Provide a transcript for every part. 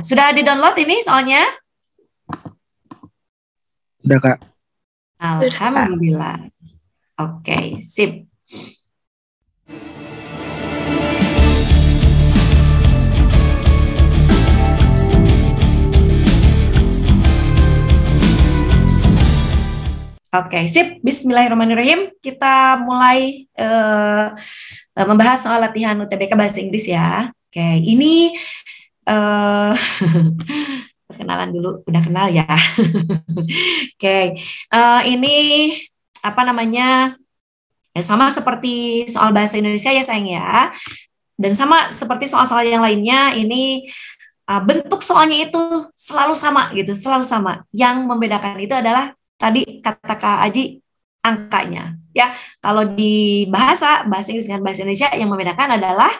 Sudah di-download ini soalnya? Sudah, Kak. Alhamdulillah. Oke, sip. Oke, sip. Bismillahirrahmanirrahim. Kita mulai membahas soal latihan UTBK Bahasa Inggris ya. Oke, ini perkenalan dulu. Udah kenal ya. Oke, ini apa namanya? Ya, sama seperti soal bahasa Indonesia ya sayang ya. Dan sama seperti soal-soal yang lainnya, ini bentuk soalnya itu selalu sama gitu, selalu sama. Yang membedakan itu adalah tadi kata Kak Aji, angkanya. Ya, kalau di bahasa Inggris dengan bahasa Indonesia yang membedakan adalah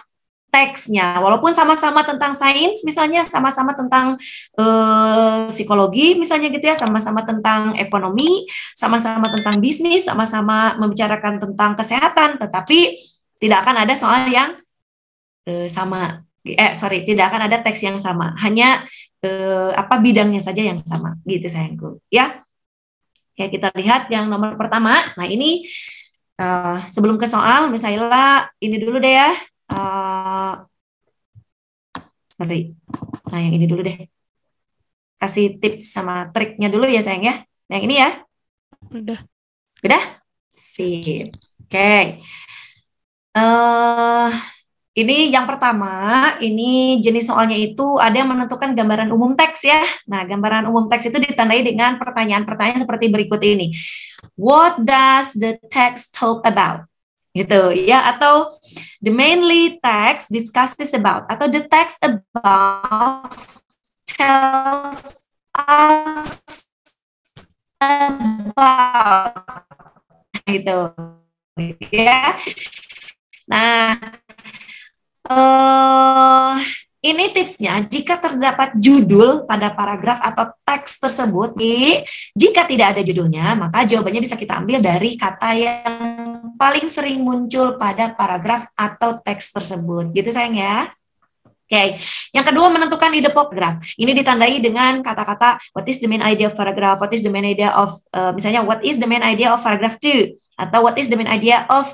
teksnya. Walaupun sama-sama tentang sains, misalnya sama-sama tentang psikologi, misalnya gitu ya, sama-sama tentang ekonomi, sama-sama tentang bisnis, sama-sama membicarakan tentang kesehatan, tetapi tidak akan ada soal yang sama. Tidak akan ada teks yang sama. Hanya bidangnya saja yang sama, gitu sayangku. Ya. Ya, kita lihat yang nomor pertama. Nah, ini sebelum ke soal, misalnya ini dulu deh ya. Nah, yang ini dulu deh. Kasih tips sama triknya dulu ya sayang ya. Nah, yang ini ya. Udah? Sip. Oke. Ini yang pertama, ini jenis soalnya itu ada yang menentukan gambaran umum teks ya. Nah, gambaran umum teks itu ditandai dengan pertanyaan-pertanyaan seperti berikut ini. What does the text talk about? Gitu ya, atau the mainly text discusses about, atau the text about tells us about, gitu ya. Nah, ini tipsnya, jika terdapat judul pada paragraf atau teks tersebut, jika tidak ada judulnya, maka jawabannya bisa kita ambil dari kata yang paling sering muncul pada paragraf atau teks tersebut. Gitu sayang ya. Oke, yang kedua menentukan ide paragraf. Ini ditandai dengan kata-kata what is the main idea of paragraph, what is the main idea of, misalnya what is the main idea of paragraph 2, atau what is the main idea of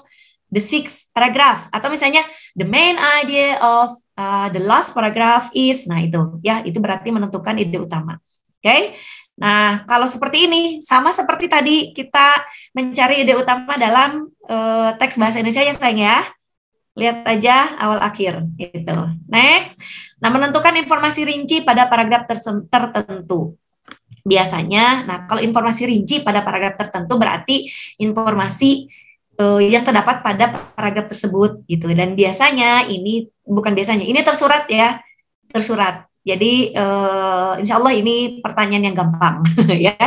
the sixth paragraph, atau misalnya the main idea of the last paragraph is, nah itu ya, itu berarti menentukan ide utama. Oke. Nah, kalau seperti ini sama seperti tadi kita mencari ide utama dalam teks bahasa Indonesia ya sayang ya. Lihat aja awal akhir gitu. Next. Nah, menentukan informasi rinci pada paragraf tertentu. Biasanya, nah kalau informasi rinci pada paragraf tertentu berarti informasi yang terdapat pada paragraf tersebut gitu. Dan biasanya ini ini tersurat ya, tersurat. Jadi insya Allah ini pertanyaan yang gampang ya.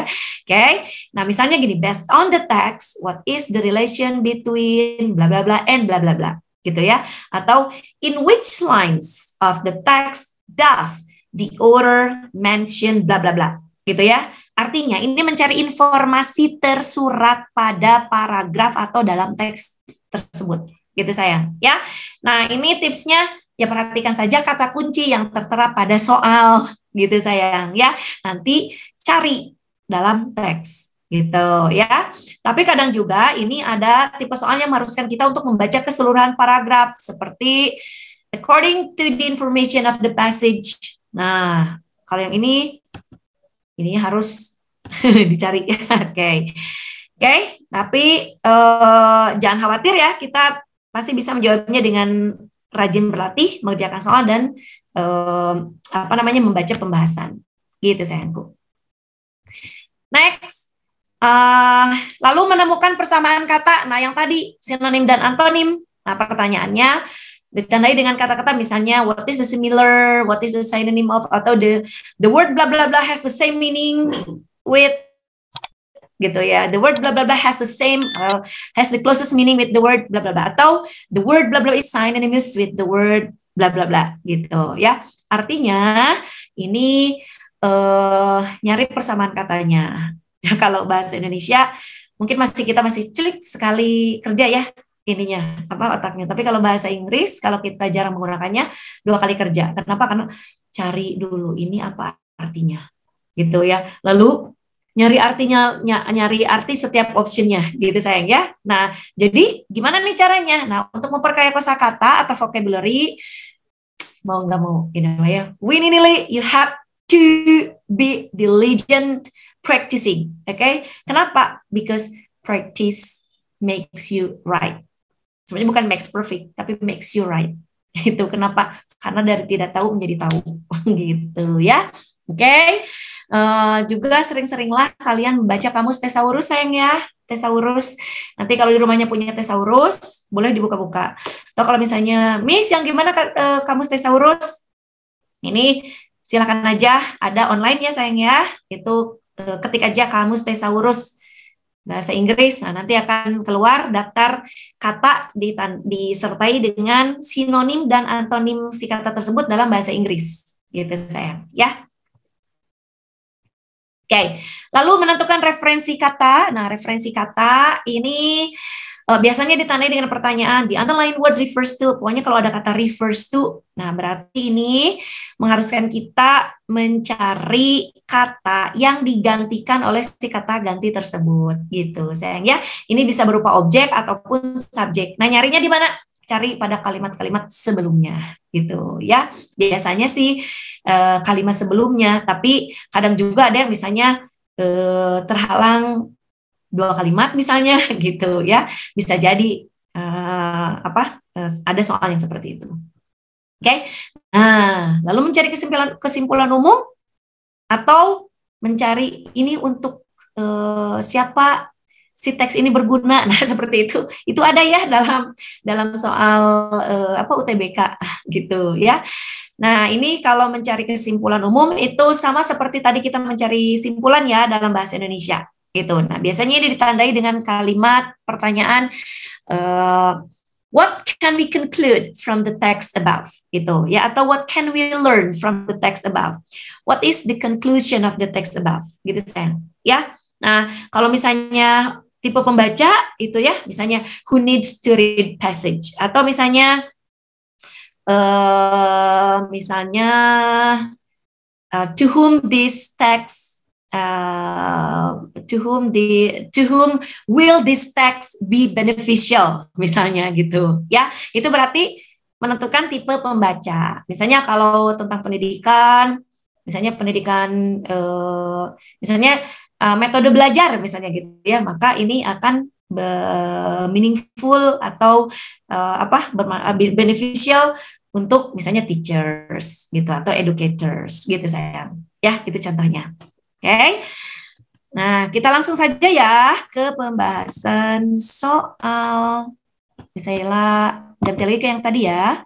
Oke. Nah, misalnya gini, based on the text, what is the relation between bla bla bla and bla bla bla gitu ya. Atau in which lines of the text does the author mention bla bla bla gitu ya. Artinya ini mencari informasi tersurat pada paragraf atau dalam teks tersebut. Gitu sayang, ya. Nah, ini tipsnya ya, perhatikan saja kata kunci yang tertera pada soal gitu sayang, ya. Nanti cari dalam teks gitu ya. Tapi kadang juga ini ada tipe soal yang mengharuskan kita untuk membaca keseluruhan paragraf seperti according to the information of the passage. Nah, kalau yang ini harus dicari. Oke. Tapi jangan khawatir ya, kita pasti bisa menjawabnya dengan rajin berlatih, mengerjakan soal dan membaca pembahasan. Gitu sayangku. Next. Lalu menemukan persamaan kata. Nah, yang tadi sinonim dan antonim. Nah, pertanyaannya ditandai dengan kata-kata misalnya what is the similar, what is the synonym of, atau the word blah blah blah has the same meaning with gitu ya. The word blah blah blah has the closest meaning with the word blah blah blah, atau the word blah blah is synonymous with the word blah blah blah gitu ya. Artinya ini nyari persamaan katanya. Kalau bahasa Indonesia mungkin kita masih celik sekali kerja ya otaknya. Tapi kalau bahasa Inggris, kalau kita jarang menggunakannya 2 kali kerja. Kenapa? Karena cari dulu ini apa artinya, gitu ya. Lalu nyari artinya, nyari arti setiap optionnya, gitu sayang ya. Nah, jadi gimana nih caranya? Nah, untuk memperkaya kosakata atau vocabulary, mau nggak mau, ya, Winnie Nili, you have to be diligent practicing, okay? Kenapa? Because practice makes you right. Sebenarnya bukan makes perfect, tapi makes you right. Itu kenapa? Karena dari tidak tahu menjadi tahu, gitu ya. Oke. Juga sering-seringlah kalian membaca kamus Thesaurus sayang ya. Thesaurus. Nanti kalau di rumahnya punya Thesaurus, boleh dibuka-buka. Atau kalau misalnya, Miss, yang gimana kamus Thesaurus? Ini silakan aja, ada online ya sayang ya. Itu ketik aja kamus Thesaurus bahasa Inggris. Nah, nanti akan keluar daftar kata disertai dengan sinonim dan antonim si kata tersebut dalam bahasa Inggris. Gitu sayang ya. Oke, lalu menentukan referensi kata. Nah, referensi kata ini biasanya ditandai dengan pertanyaan, the underlying word refers to. Pokoknya kalau ada kata refers to, nah berarti ini mengharuskan kita mencari kata yang digantikan oleh si kata ganti tersebut, gitu sayang ya. Ini bisa berupa objek ataupun subjek. Nah, nyarinya di mana? Cari pada kalimat-kalimat sebelumnya, gitu ya. Biasanya sih kalimat sebelumnya, tapi kadang juga ada yang misalnya terhalang 2 kalimat misalnya, gitu ya. Bisa jadi ada soal yang seperti itu. Oke. Nah, lalu mencari kesimpulan umum atau mencari ini untuk siapa si teks ini berguna. Nah, seperti itu. Itu ada ya dalam soal UTBK gitu ya. Nah, ini kalau mencari kesimpulan umum itu sama seperti tadi kita mencari simpulan ya dalam bahasa Indonesia gitu. Nah, biasanya ini ditandai dengan kalimat pertanyaan what can we conclude from the text above gitu ya, atau what can we learn from the text above? What is the conclusion of the text above? Gitu sayang. Ya. Nah, kalau misalnya tipe pembaca itu ya, misalnya who needs to read passage, atau misalnya to whom this text to whom will this text be beneficial, misalnya gitu ya. Itu berarti menentukan tipe pembaca. Misalnya kalau tentang pendidikan, misalnya metode belajar misalnya gitu ya, maka ini akan meaningful atau beneficial untuk misalnya teachers gitu atau educators gitu sayang. Ya, itu contohnya. Oke. Nah, kita langsung saja ya ke pembahasan soal. Bisa ganti lagi ke yang tadi ya.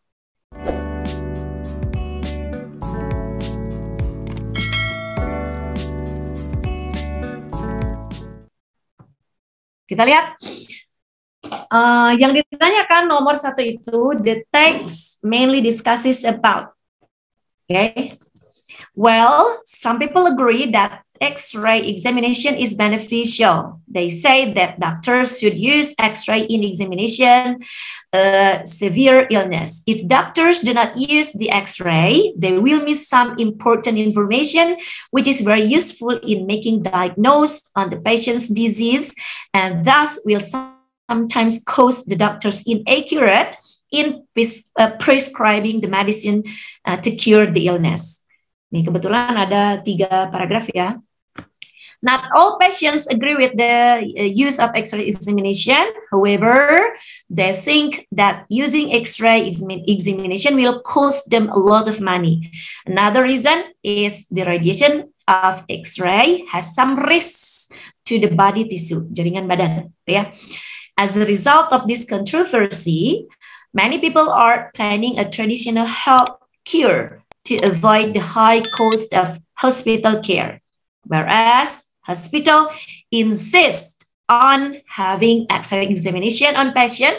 Kita lihat yang ditanyakan nomor 1 itu, the text mainly discusses about. Okay. Well, some people agree that X-ray examination is beneficial. They say that doctors should use X-ray in examination severe illness. If doctors do not use the X-ray, they will miss some important information, which is very useful in making diagnosis on the patient's disease, and thus will sometimes cause the doctors inaccurate in prescribing the medicine to cure the illness. Nih, kebetulan ada 3 paragraf ya. Not all patients agree with the use of X-ray examination. However, they think that using X-ray examination will cost them a lot of money. Another reason is the radiation of X-ray has some risks to the body tissue, jaringan badan, ya. As a result of this controversy, many people are planning a traditional health cure to avoid the high cost of hospital care, whereas hospital insist on having X-ray examination on patient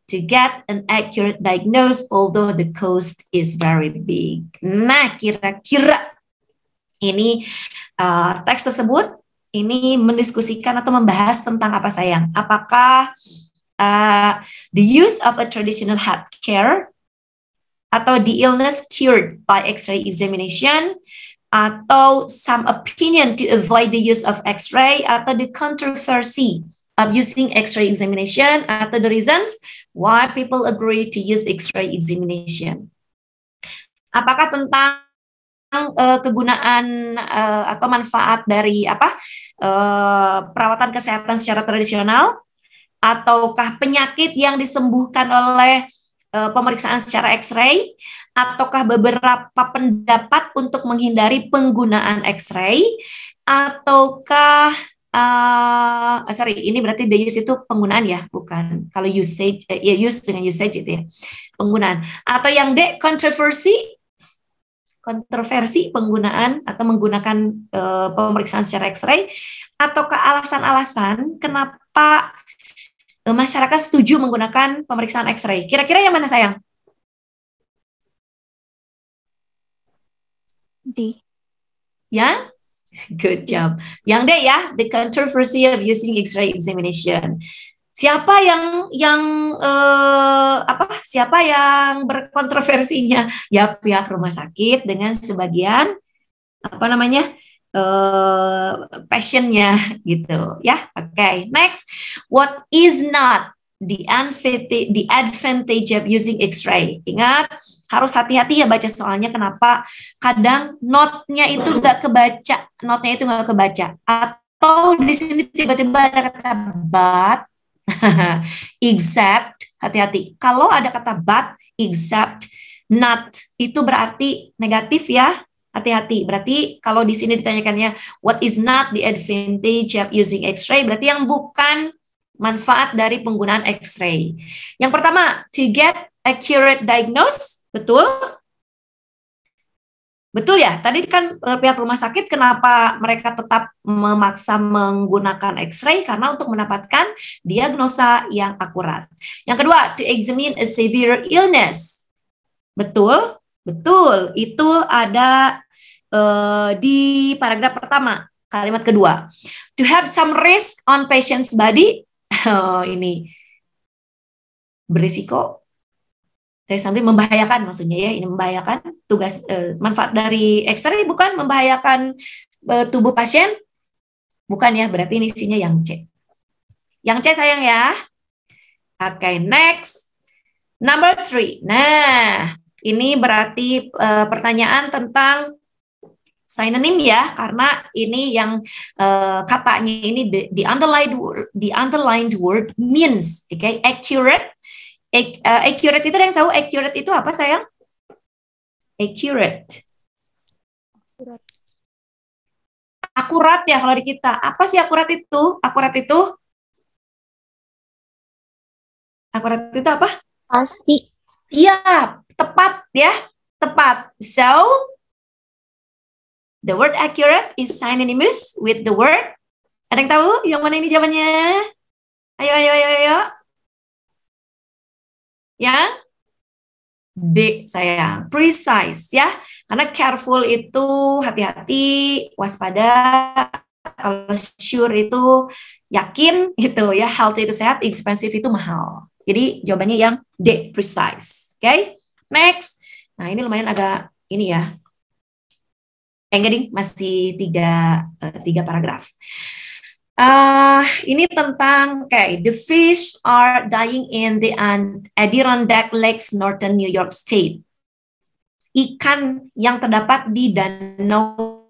to get an accurate diagnosis, although the cost is very big. Nah, kira-kira ini teks tersebut ini mendiskusikan atau membahas tentang apa sayang? Apakah the use of a traditional health care atau the illness cured by X-ray examination, atau some opinion to avoid the use of X-ray, atau the controversy of using X-ray examination, atau the reasons why people agree to use X-ray examination. Apakah tentang kegunaan atau manfaat dari perawatan kesehatan secara tradisional, ataukah penyakit yang disembuhkan oleh pemeriksaan secara X-ray, ataukah beberapa pendapat untuk menghindari penggunaan X-ray, ataukah ini berarti the use itu penggunaan ya, bukan kalau usage ya, use dengan usage itu ya, penggunaan. Atau yang D, kontroversi penggunaan atau menggunakan pemeriksaan secara X-ray, ataukah alasan-alasan kenapa masyarakat setuju menggunakan pemeriksaan X-ray. Kira-kira yang mana sayang? D. Ya? Good job. Yang D ya, the controversy of using X-ray examination. Siapa yang berkontroversinya? Ya pihak rumah sakit dengan sebagian passionnya gitu ya. Oke, next. What is not the advantage of using X-ray? Ingat, harus hati-hati ya baca soalnya. Kenapa? Kadang notnya itu nggak kebaca, atau di sini tiba-tiba ada kata but, except. Hati-hati. Kalau ada kata but, except, not, itu berarti negatif ya. Hati-hati. Berarti kalau di sini ditanyakannya what is not the advantage of using X-ray, berarti yang bukan manfaat dari penggunaan X-ray. Yang pertama, to get accurate diagnosis. Betul? Betul ya? Tadi kan pihak rumah sakit kenapa mereka tetap memaksa menggunakan X-ray? Karena untuk mendapatkan diagnosa yang akurat. Yang kedua, to examine a severe illness. Betul? Betul. Itu ada di paragraf pertama, kalimat kedua. To have some risk on patient's body. Ini berisiko. Sampai membahayakan maksudnya ya, ini membahayakan. Tugas manfaat dari X-ray bukan membahayakan tubuh pasien, bukan ya, berarti ini isinya yang C. Yang C sayang ya. Oke, next. Number 3. Nah, ini berarti pertanyaan tentang synonym ya, karena ini yang katanya ini the underlined word means, okay, accurate. Accurate itu yang tahu accurate itu apa sayang? Accurate. Akurat ya kalau di kita. Apa sih akurat itu? Akurat itu apa? Pasti. Iya, tepat ya. Tepat. So, the word accurate is synonymous with the word. Ada yang tahu yang mana ini jawabannya? Ayo. Yang D sayang, precise ya, karena careful itu hati-hati, waspada, kalau sure itu yakin gitu ya, healthy itu sehat, expensive itu mahal. Jadi jawabannya yang D, precise. Oke, next. Nah ini lumayan agak ini ya, enggak ding, masih tiga paragraf. Ini tentang the fish are dying in the Adirondack Lakes, Northern New York State. Ikan yang terdapat di Danau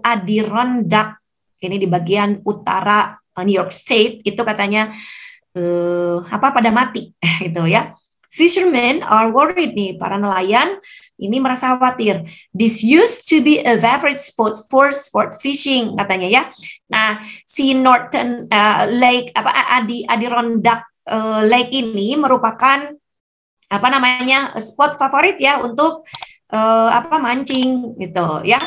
Adirondack, ini di bagian utara New York State, itu katanya pada mati gitu ya. Fishermen are worried nih, para nelayan ini merasa khawatir. This used to be a favorite spot for sport fishing katanya ya. Nah, si Northern Lake Adirondack Lake ini merupakan spot favorit ya untuk mancing gitu ya.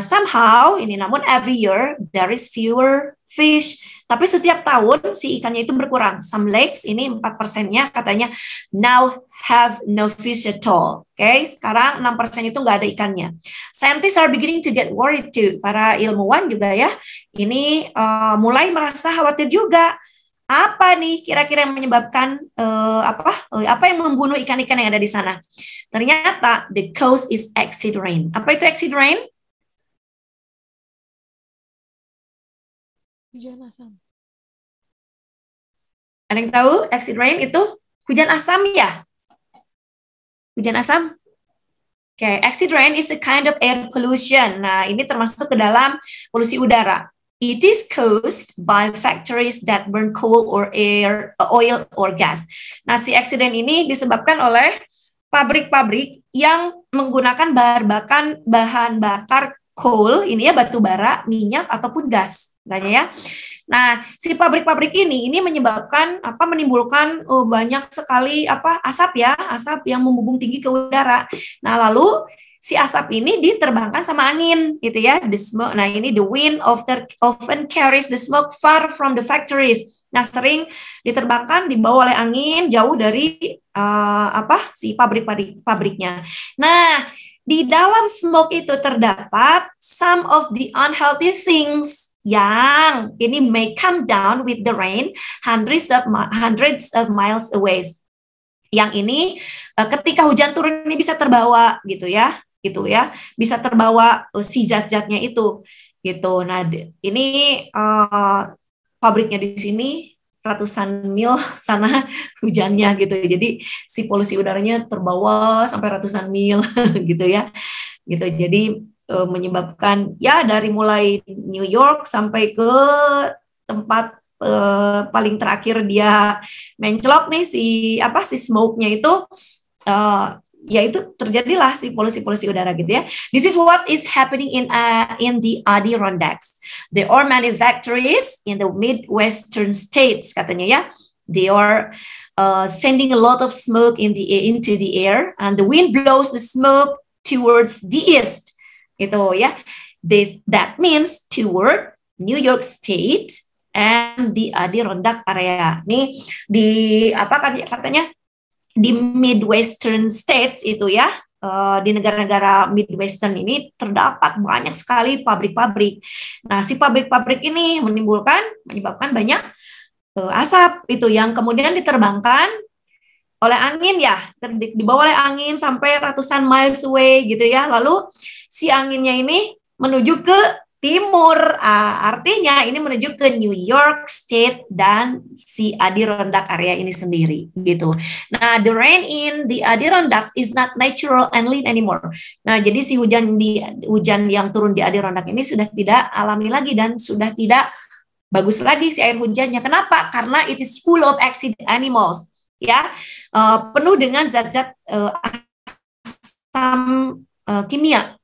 Somehow ini namun every year there is fewer fish. Tapi setiap tahun si ikannya itu berkurang. Some lakes ini 4%-nya katanya now have no fish at all. Oke, sekarang 6% itu nggak ada ikannya. Scientists are beginning to get worried too. Para ilmuwan juga ya, ini mulai merasa khawatir juga. Apa nih kira-kira yang menyebabkan apa yang membunuh ikan-ikan yang ada di sana? Ternyata the cause is acid rain. Apa itu acid rain? Hujan asam. Ada yang tahu acid rain itu hujan asam ya? Hujan asam. Oke, acid rain is a kind of air pollution. Nah, ini termasuk ke dalam polusi udara. It is caused by factories that burn coal or oil or gas. Nah, si accident ini disebabkan oleh pabrik-pabrik yang menggunakan bahan bakar coal, ini ya batu bara, minyak ataupun gas, katanya ya. Nah, si pabrik-pabrik ini menyebabkan menimbulkan banyak sekali asap yang membumbung tinggi ke udara. Nah, lalu si asap ini diterbangkan sama angin gitu ya. The smoke. Nah, ini the wind often carries the smoke far from the factories. Nah, sering diterbangkan dibawa oleh angin jauh dari si pabriknya. Nah, di dalam smoke itu terdapat some of the unhealthy things yang ini may come down with the rain hundreds of miles away. Yang ini ketika hujan turun ini bisa terbawa gitu ya, bisa terbawa si zat-zatnya itu gitu. Nah, ini pabriknya di sini ratusan mil sana hujannya gitu. Jadi si polusi udaranya terbawa sampai ratusan mil gitu ya. Gitu. Jadi menyebabkan ya dari mulai New York sampai ke tempat paling terakhir dia menclok nih si smoke-nya itu ya itu terjadilah si polusi udara gitu ya. This is what is happening in the Adirondacks. There are many factories in the Midwestern states katanya ya. They are sending a lot of smoke into the air, and the wind blows the smoke towards the east. Itu ya. That means toward New York State and the Adirondack area. Nih di katanya di Midwestern States itu ya. Di negara-negara Midwestern ini terdapat banyak sekali pabrik-pabrik. Nah, si pabrik-pabrik ini menyebabkan banyak asap itu yang kemudian diterbangkan oleh angin ya, dibawa oleh angin sampai ratusan miles away gitu ya. Lalu si anginnya ini menuju ke timur, artinya ini menuju ke New York State dan si Adirondack area ini sendiri gitu. Nah, the rain in the Adirondack is not natural and clean anymore. Nah, jadi si hujan yang turun di Adirondack ini sudah tidak alami lagi dan sudah tidak bagus lagi si air hujannya. Kenapa? Karena it is full of accident animals. Ya, penuh dengan zat-zat asam kimia.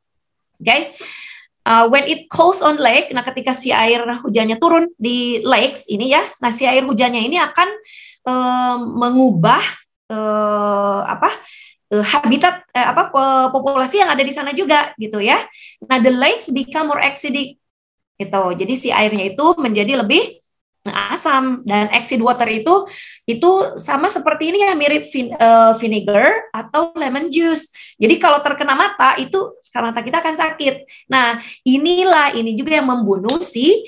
Okay? When it calls on lake, nah ketika si air hujannya turun di lakes ini ya, nah si air hujannya ini akan mengubah habitat populasi yang ada di sana juga gitu ya. Nah, the lakes become more acidic gitu. Jadi si airnya itu menjadi lebih asam, dan acid water itu sama seperti ini ya, mirip vinegar atau lemon juice. Jadi kalau terkena mata itu mata kita akan sakit. Nah, ini juga yang membunuh si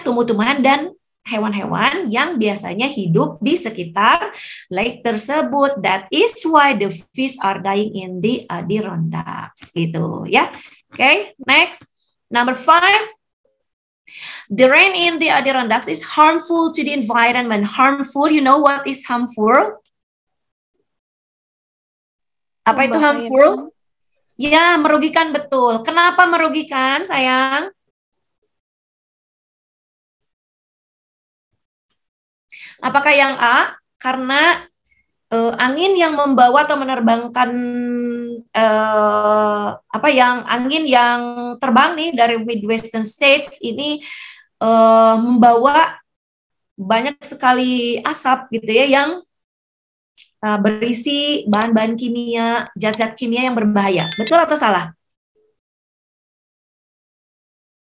tumbuh-tumbuhan dan hewan-hewan yang biasanya hidup di sekitar lake tersebut. That is why the fish are dying in the Adirondacks gitu ya. Okay, next. Number 5. The rain in the Adirondacks is harmful to the environment. Harmful, you know what is harmful? Apa itu harmful? Ya, merugikan betul. Kenapa merugikan, sayang? Apakah yang A? Karena angin yang membawa atau menerbangkan angin yang terbang nih dari Midwestern States ini membawa banyak sekali asap gitu ya yang berisi bahan-bahan kimia, zat-zat kimia yang berbahaya. Betul atau salah?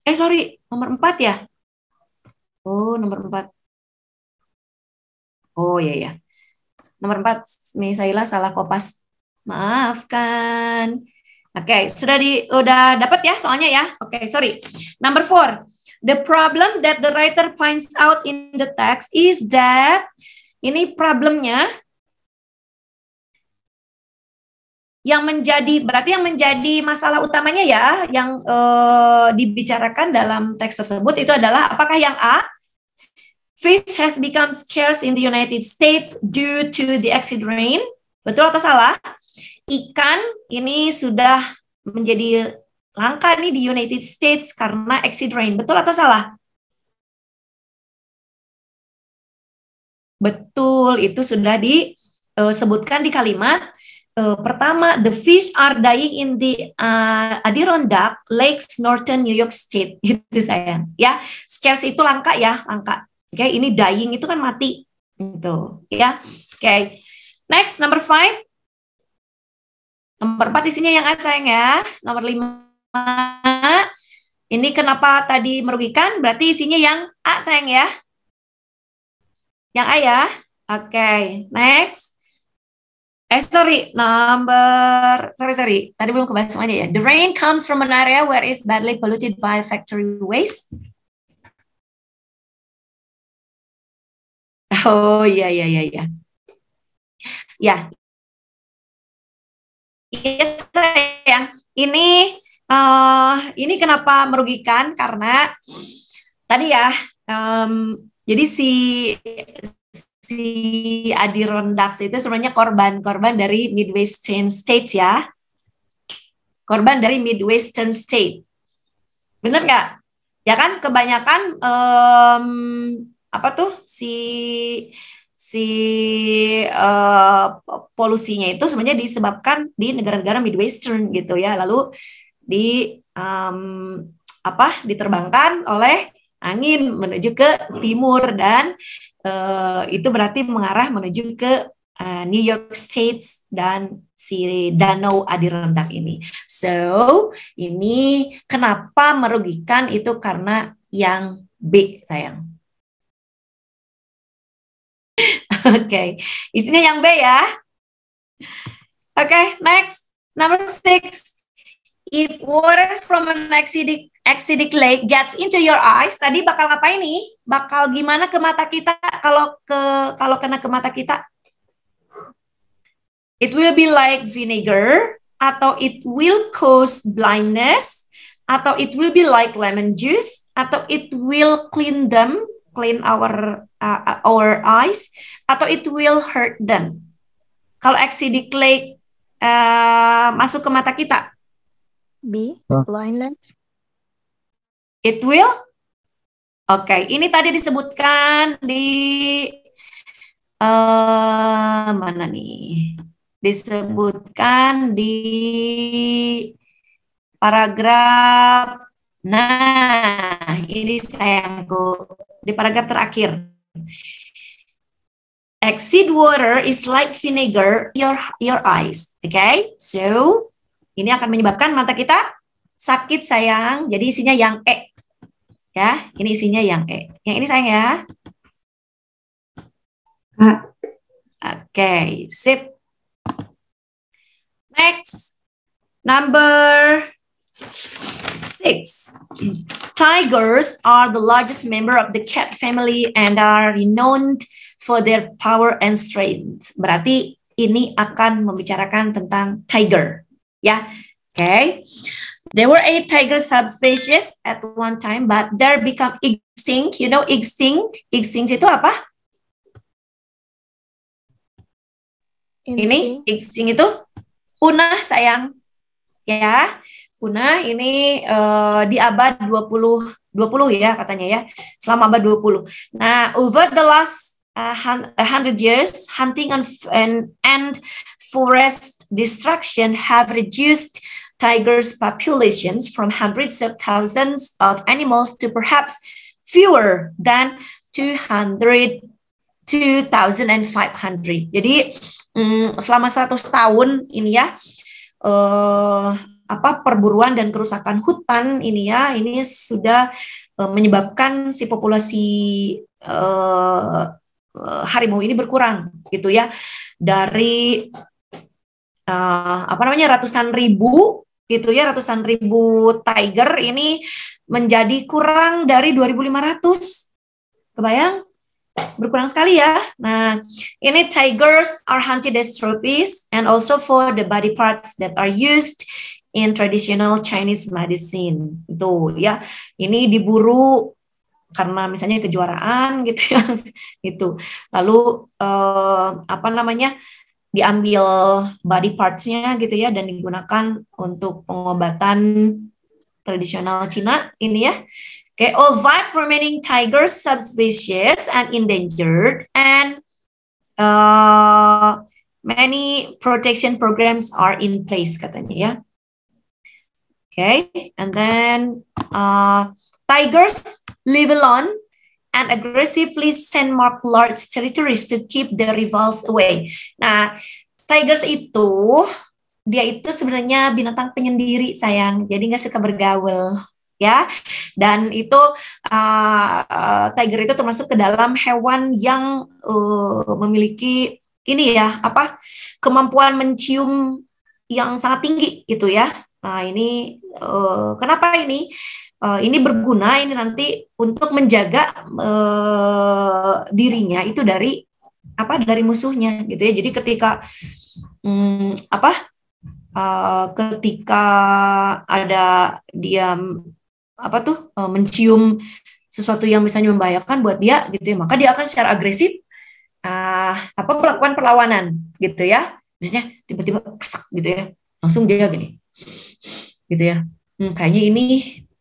Sorry, nomor 4 ya? Oh, nomor 4. Oh, iya. Nomor 4, Misaila salah kopas. Maafkan. Oke, udah dapat ya soalnya ya. Oke, sorry. Number 4. The problem that the writer points out in the text is that, ini problemnya, berarti yang menjadi masalah utamanya ya, yang dibicarakan dalam teks tersebut itu adalah apakah yang A, fish has become scarce in the United States due to the acid rain, betul atau salah? Ikan ini sudah menjadi langka nih di United States karena acid rain. Betul atau salah? Betul, itu sudah disebutkan di kalimat pertama. The fish are dying in the Adirondack Lakes, Northern New York State. Itu sayang. Ya, scarce itu langka ya, langka. Oke, ini dying itu kan mati. Gitu, ya. Oke. Next, number 5. Nomor 4 isinya yang A sayang ya. Nomor 5. Ini kenapa tadi merugikan? Berarti isinya yang A sayang ya. Yang A ya. Oke, next. Sorry. Tadi belum kebahas semuanya ya. The rain comes from an area where is badly polluted by factory waste. Oh iya. Ya. Iya sayang. Ini kenapa merugikan? Karena tadi ya, jadi si Adirondack itu sebenarnya korban dari Midwestern States ya. Korban dari Midwestern State. Bener nggak? Ya kan kebanyakan polusinya itu sebenarnya disebabkan di negara-negara Midwestern gitu ya. Lalu diterbangkan oleh angin menuju ke timur dan itu berarti mengarah menuju ke New York States dan si Danau Adirondack ini. So, ini kenapa merugikan itu karena yang B, sayang. Oke, isinya yang B ya. Oke, next. Number 6. If water from an acidic lake gets into your eyes, tadi bakal ngapain nih? Bakal gimana ke mata kita kalau kena ke mata kita? It will be like vinegar, atau it will cause blindness, atau it will be like lemon juice, atau it will clean our eyes, atau it will hurt them. Kalau acidic lake masuk ke mata kita, B, blindness. It will? Oke, ini tadi disebutkan di mana nih? Disebutkan di paragraf. Nah, ini sayangku di paragraf terakhir. Acid water is like vinegar your eyes. Okay, so ini akan menyebabkan mata kita sakit sayang. Jadi isinya yang E. Ya, ini isinya yang E. Yang ini sayang ya. Oke, sip. Next, number 6. Tigers are the largest member of the cat family and are renowned for their power and strength. Berarti ini akan membicarakan tentang tiger. Ya, okay. There were 8 tiger subspecies at one time, but they become extinct. You know extinct? Extinct itu apa? Ini extinct itu punah sayang. Ya, punah ini di abad 20 ya katanya ya. Selama abad 20. Nah, over the last 100 years, hunting and forest destruction have reduced tigers' populations from hundreds of thousands of animals to perhaps fewer than 2,500. Jadi selama 100 tahun ini ya, perburuan dan kerusakan hutan ini ya, ini sudah menyebabkan si populasi harimau ini berkurang gitu ya, dari ratusan ribu gitu ya, ratusan ribu tiger ini menjadi kurang dari 2.500. Kebayang? Berkurang sekali ya. Nah, ini tigers are hunted as trophies and also for the body parts that are used in traditional Chinese medicine. Itu ya. Ini diburu karena misalnya kejuaraan gitu ya. Gitu. Lalu apa namanya? Diambil body parts-nya gitu ya dan digunakan untuk pengobatan tradisional Cina ini ya. Okay, all 5 remaining tiger subspecies and endangered, and many protection programs are in place katanya ya. Okay, and then tigers live alone and aggressively send mark large territories to keep the rivals away. Nah, tigers dia itu sebenarnya binatang penyendiri sayang, jadi nggak suka bergaul ya. Dan itu tiger itu termasuk ke dalam hewan yang memiliki ini ya kemampuan mencium yang sangat tinggi gitu ya. Nah ini kenapa ini? Ini berguna ini nanti untuk menjaga dirinya itu dari musuhnya gitu ya. Jadi ketika ketika ada dia mencium sesuatu yang misalnya membahayakan buat dia gitu ya, maka dia akan secara agresif melakukan perlawanan gitu ya. Biasanya tiba-tiba gitu ya, langsung dia gini gitu ya. Kayaknya ini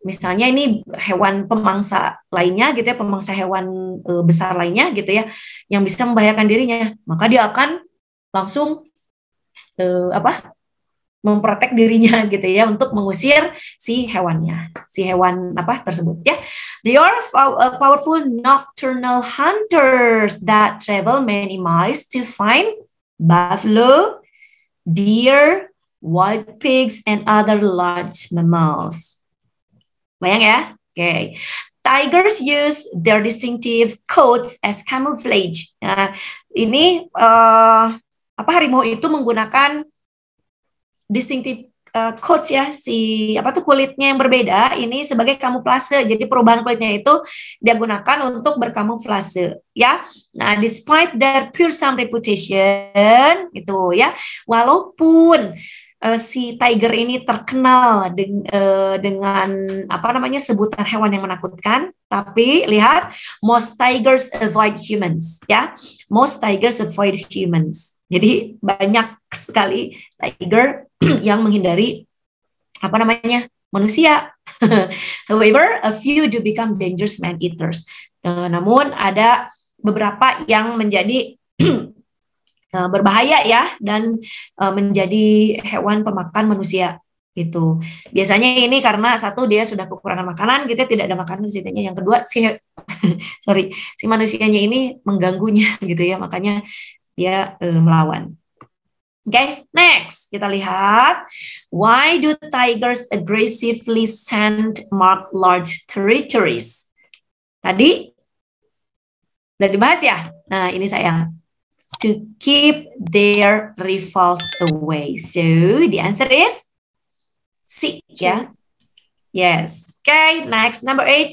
misalnya ini hewan pemangsa lainnya gitu ya, pemangsa hewan besar lainnya gitu ya, yang bisa membahayakan dirinya, maka dia akan langsung memprotek dirinya gitu ya untuk mengusir si hewan tersebut ya. They are powerful nocturnal hunters that travel many miles to find buffalo, deer, wild pigs, and other large mammals. Bayang ya? Okay. Tigers use their distinctive coats as camouflage. Nah, ini harimau itu menggunakan distinctive coats ya, kulitnya yang berbeda ini sebagai kamuflase. Jadi perubahan kulitnya itu dia gunakan untuk berkamuflase ya. Nah, despite their fearsome reputation itu ya, walaupun si tiger ini terkenal dengan sebutan hewan yang menakutkan, tapi lihat, most tigers avoid humans ya. Most tigers avoid humans. Jadi banyak sekali tiger yang menghindari manusia. However, a few do become dangerous man-eaters. Namun ada beberapa yang menjadi berbahaya ya dan menjadi hewan pemakan manusia gitu. Biasanya ini karena satu dia sudah kekurangan makanan, kita tidak ada makanan di situ. Yang kedua si manusianya ini mengganggunya gitu ya, makanya dia melawan. Okay, next kita lihat, why do tigers aggressively send mark large territories? Tadi udah dibahas ya. Nah ini sayang, to keep their rivals away. So the answer is C. Yeah. Yes. Okay. Next, number 8.